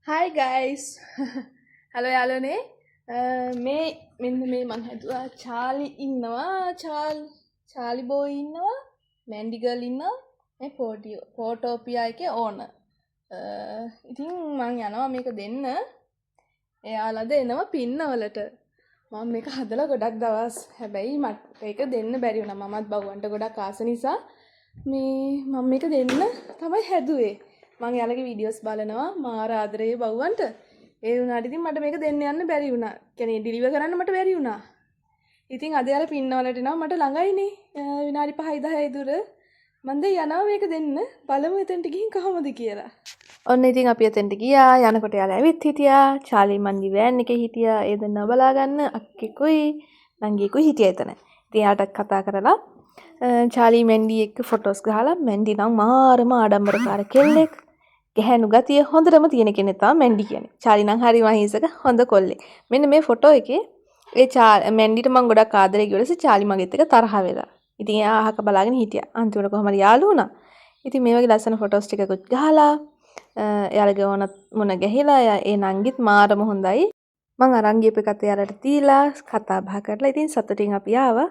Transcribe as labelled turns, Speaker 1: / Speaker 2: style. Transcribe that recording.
Speaker 1: Hi guys. Hello යාළුවනේ. මේ මෙන්න මේ මං හිතුවා චාලි ඉන්නවා. චාලි බෝයි ඉන්නවා. මැන්ඩි ගර්ල් ඉන්නවා. මේ පෝටෝපියා එකේ ඕනර්. ඉතින් මං යනවා මේක දෙන්න. එයාලද එනවා පින්නවලට. මම මේක හදලා ගොඩක් දවස්. හැබැයි මට ඒක දෙන්න බැරි වුණා. මමත් බවුන්ට ගොඩක් ආස නිසා මම මේක දෙන්න තමයි හැදුවේ. මං යාළගේ වීඩියෝස් බලනවා මාර ආදරේ බවුන්ට. ඒ වුණාට ඉතින් මට මේක දෙන්න යන්න බැරි වුණා. කියන්නේ ඩිලිවර් කරන්න මට බැරි වුණා. ඉතින් අද යාළ පින්නවලට එනවා මට ළඟයිනේ. විනාඩි 5යි 10යි දුර. මම දැන් යනවා මේක දෙන්න. බලමු එතනට ගිහින් කොහොමද කියලා. ඔන්න ඉතින් අපි එතනට ගියා. යනකොට යාළ ඇවිත් හිටියා. චාලි මන්දි වෑන් එකේ හිටියා. ඒ දෙන්නව බලා ගන්න අක්කෙකුයි නංගිකුයි හිටියා එතන. ඉතින් යාටත් කතා කරලා චාලි මැන්ඩි එක්ක ෆොටෝස් ගහලා මැන්ඩි නම් මාරම ආඩම්බරකාර කෙල්ලෙක්. ගැහැණු ගතිය හොඳටම තියෙන කෙනෙක් තමයි මැන්ඩි කියන්නේ. චාලි නම් හරි මහීසක හොඳ කොල්ලෙක්. මෙන්න මේ ෆොටෝ එකේ මැන්ඩිට මම ගොඩක් ආදරේ ගියොත් චාලි මගෙත් එක්ක තරහ වෙලා. ඉතින් එයා අහක බලාගෙන හිටියා. අන්තිමට කොහොම හරි යාළු වුණා. ඉතින් මේ වගේ ලස්සන ෆොටෝස් ටිකකුත් ගහලා එයාලගේ ඕනත් මුණ ගැහිලා ඒ නංගිත් මාරම හොඳයි. මං අරන් ගියපු එකත් එයාලට දීලා කතා බහ කරලා ඉතින් සතුටින් අපි ආවා.